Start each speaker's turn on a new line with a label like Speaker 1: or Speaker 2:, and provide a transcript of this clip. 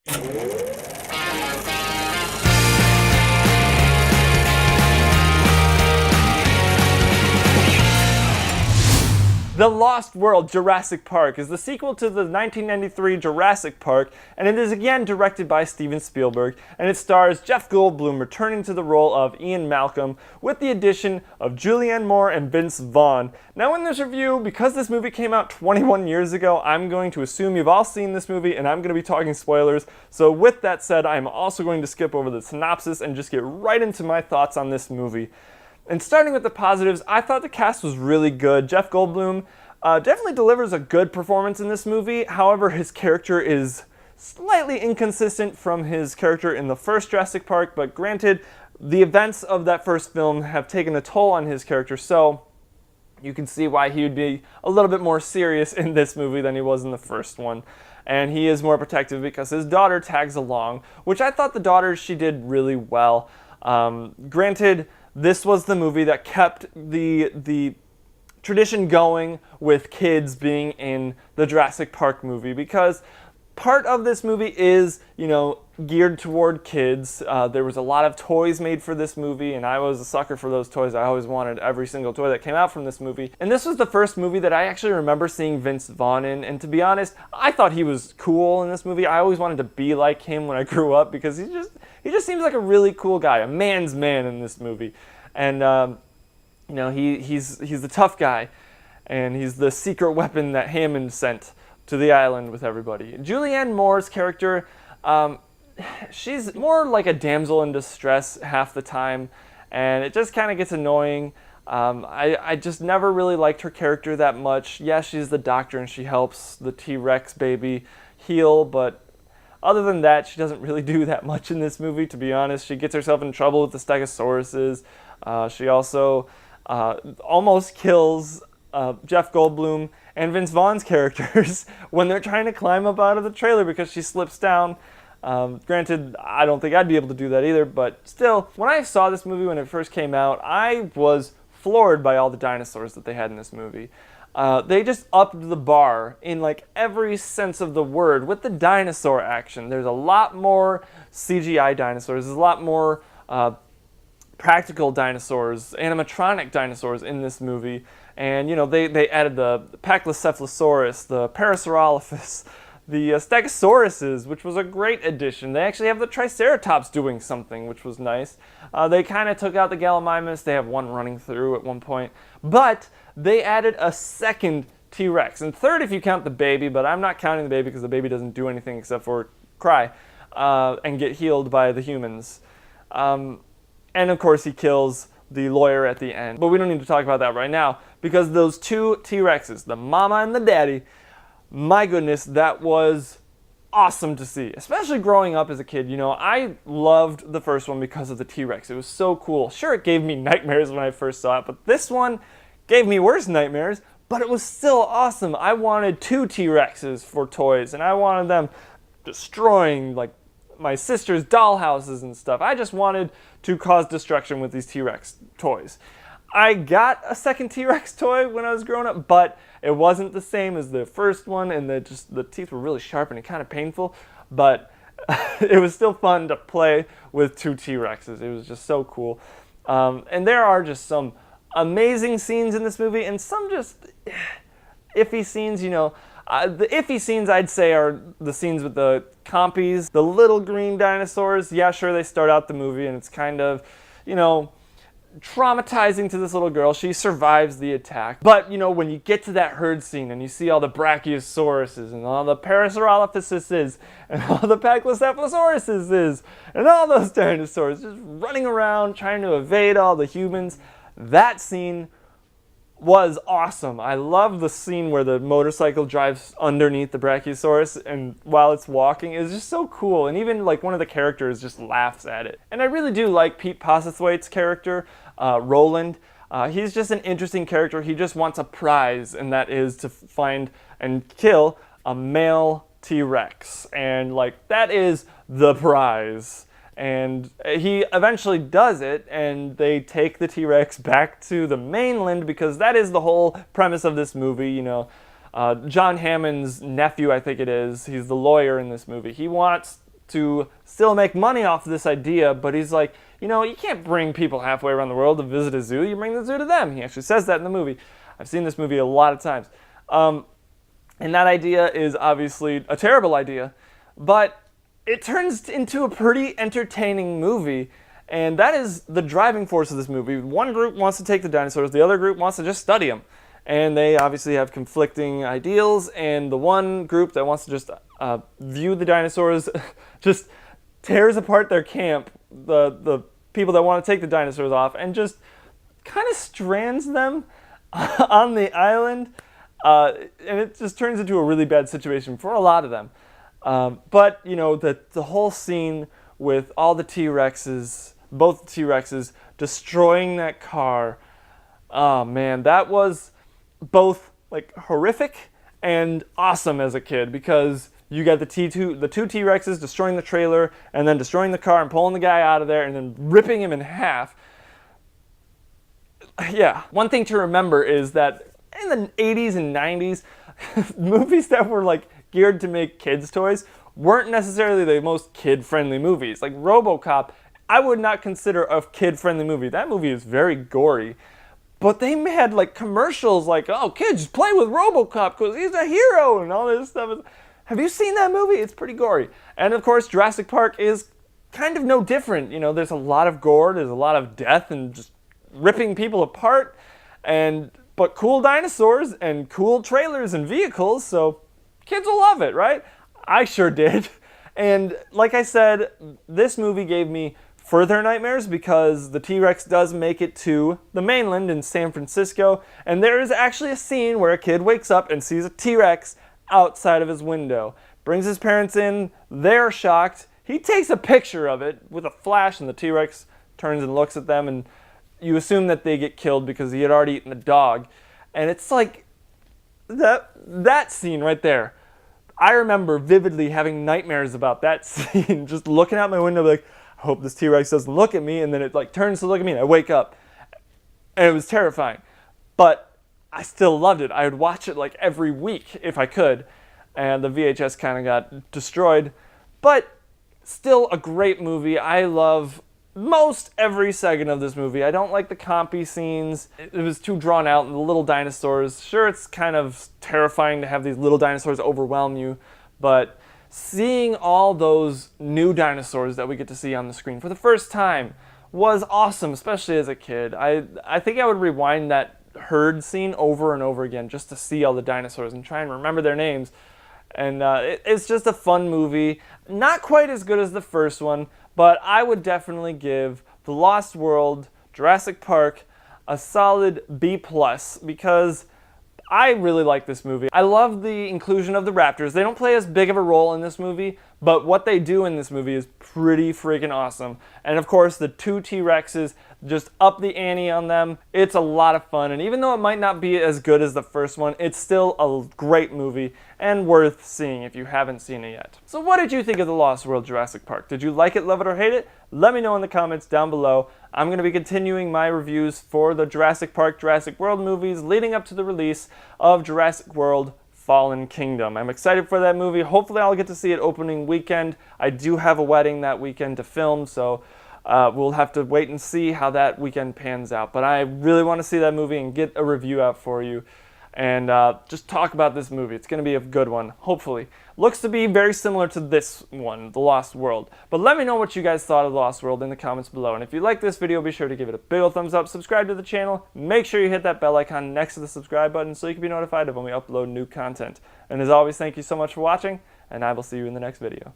Speaker 1: The Lost World: Jurassic Park is the sequel to the 1993 Jurassic Park, and it is again directed by Steven Spielberg, and it stars Jeff Goldblum returning to the role of Ian Malcolm with the addition of Julianne Moore and Vince Vaughn. Now in this review, because this movie came out 21 years ago, I'm going to assume you've all seen this movie, and I'm going to be talking spoilers. So with that said, I'm also going to skip over the synopsis and just get right into my thoughts on this movie. And starting with the positives, I thought the cast was really good. Jeff Goldblum definitely delivers a good performance in this movie. However, his character is slightly inconsistent from his character in the first Jurassic Park, but granted, the events of that first film have taken a toll on his character, so you can see why he would be a little bit more serious in this movie than he was in the first one. And he is more protective because his daughter tags along, which I thought the daughter, she did really well. Granted, this was the movie that kept the tradition going with kids being in the Jurassic Park movie, because part of this movie is, geared toward kids. There was a lot of toys made for this movie, and I was a sucker for those toys. I always wanted every single toy that came out from this movie. And this was the first movie that I actually remember seeing Vince Vaughn in, and to be honest, I thought he was cool in this movie. I always wanted to be like him when I grew up, because he just seems like a really cool guy, a man's man in this movie. And he's the tough guy, and he's the secret weapon that Hammond sent to the island with everybody. Julianne Moore's character, she's more like a damsel in distress half the time, and it just kind of gets annoying. I just never really liked her character that much. Yeah, she's the doctor and she helps the T-Rex baby heal, but other than that, she doesn't really do that much in this movie, to be honest. She gets herself in trouble with the Stegosauruses. She also almost kills Jeff Goldblum and Vince Vaughn's characters when they're trying to climb up out of the trailer because she slips down. Granted, I don't think I'd be able to do that either, but still, when I saw this movie when it first came out, I was floored by all the dinosaurs that they had in this movie. They just upped the bar in like every sense of the word with the dinosaur action. There's a lot more CGI dinosaurs. There's a lot more practical dinosaurs, animatronic dinosaurs in this movie. And, they added the Pachycephalosaurus, the Parasaurolophus, the Stegosauruses, which was a great addition. They actually have the Triceratops doing something, which was nice. They kind of took out the Gallimimus. They have one running through at one point. But they added a second T-Rex, and third if you count the baby, but I'm not counting the baby because the baby doesn't do anything except for cry and get healed by the humans. And of course he kills the lawyer at the end. But we don't need to talk about that right now, because those two T-Rexes, the mama and the daddy, my goodness, that was awesome to see, especially growing up as a kid. I loved the first one because of the T-Rex. It was so cool. Sure, it gave me nightmares when I first saw it, but this one gave me worse nightmares, but it was still awesome. I wanted two T-Rexes for toys, and I wanted them destroying, like, my sister's dollhouses and stuff. I just wanted to cause destruction with these T-Rex toys. I got a second T-Rex toy when I was growing up, but it wasn't the same as the first one, and the teeth were really sharp and kind of painful, but it was still fun to play with two T-Rexes. It was just so cool. And there are just some amazing scenes in this movie, and some just iffy scenes. The iffy scenes, I'd say, are the scenes with the compies, the little green dinosaurs. Yeah, sure, they start out the movie, and it's kind of, traumatizing to this little girl. She survives the attack. But, when you get to that herd scene and you see all the Brachiosauruses and all the Parasaurolophuses and all the Pachycephalosauruses and all those dinosaurs just running around trying to evade all the humans, that scene was awesome. I love the scene where the motorcycle drives underneath the Brachiosaurus, and while it's walking, it's just so cool. And even like one of the characters just laughs at it. And I really do like Pete Postlethwaite's character, Roland. He's just an interesting character. He just wants a prize, and that is to find and kill a male T-Rex. And like that is the prize. And he eventually does it, and they take the T-Rex back to the mainland, because that is the whole premise of this movie. John Hammond's nephew, I think it is, he's the lawyer in this movie. He wants to still make money off of this idea, but he's like, you know, you can't bring people halfway around the world to visit a zoo. You bring the zoo to them. He actually says that in the movie. I've seen this movie a lot of times. And that idea is obviously a terrible idea, but it turns into a pretty entertaining movie. And that is the driving force of this movie. One group wants to take the dinosaurs, the other group wants to just study them. And they obviously have conflicting ideals, and the one group that wants to just view the dinosaurs just tears apart their camp, the people that want to take the dinosaurs off, and just kind of strands them on the island. And it just turns into a really bad situation for a lot of them. But, you know, the whole scene with all the T-Rexes, both the T-Rexes, destroying that car, oh man, that was both like horrific and awesome as a kid, because you got the two T-Rexes destroying the trailer and then destroying the car and pulling the guy out of there and then ripping him in half. Yeah, one thing to remember is that in the 80s and 90s, movies that were like geared to make kids' toys weren't necessarily the most kid-friendly movies. Like RoboCop, I would not consider a kid-friendly movie. That movie is very gory. But they had like commercials like, oh, kids, play with RoboCop because he's a hero and all this stuff. Have you seen that movie? It's pretty gory. And of course, Jurassic Park is kind of no different. You know, there's a lot of gore, there's a lot of death and just ripping people apart, but cool dinosaurs and cool trailers and vehicles, so kids will love it, right? I sure did. And like I said, this movie gave me further nightmares because the T-Rex does make it to the mainland in San Francisco, and there is actually a scene where a kid wakes up and sees a T-Rex outside of his window. Brings his parents in, they're shocked. He takes a picture of it with a flash, and the T-Rex turns and looks at them, and you assume that they get killed because he had already eaten the dog. And it's like, that scene right there. I remember vividly having nightmares about that scene, just looking out my window like, I hope this T-Rex doesn't look at me, and then it like turns to look at me and I wake up. And it was terrifying. But I still loved it. I would watch it like every week if I could. And the VHS kind of got destroyed. But still a great movie. I love most every second of this movie. I don't like the compy scenes. It was too drawn out, and the little dinosaurs. Sure, it's kind of terrifying to have these little dinosaurs overwhelm you, but seeing all those new dinosaurs that we get to see on the screen for the first time was awesome, especially as a kid. I think I would rewind that herd scene over and over again just to see all the dinosaurs and try and remember their names. And it's just a fun movie. Not quite as good as the first one, but I would definitely give The Lost World, Jurassic Park, a solid B+, because I really like this movie. I love the inclusion of the raptors. They don't play as big of a role in this movie, but what they do in this movie is pretty freaking awesome. And of course, the two T-Rexes, just up the ante on them. It's a lot of fun, and even though it might not be as good as the first one, it's still a great movie and worth seeing if you haven't seen it yet. So what did you think of The Lost World Jurassic Park? Did you like it, love it, or hate it? Let me know in the comments down below. I'm going to be continuing my reviews for the Jurassic Park, Jurassic World movies leading up to the release of Jurassic World Fallen Kingdom. I'm excited for that movie. Hopefully I'll get to see it opening weekend. I do have a wedding that weekend to film, so we'll have to wait and see how that weekend pans out. But I really want to see that movie and get a review out for you and just talk about this movie. It's going to be a good one, hopefully. Looks to be very similar to this one, The Lost World. But let me know what you guys thought of The Lost World in the comments below. And if you like this video, be sure to give it a big ol' thumbs up, subscribe to the channel, make sure you hit that bell icon next to the subscribe button so you can be notified of when we upload new content. And as always, thank you so much for watching, and I will see you in the next video.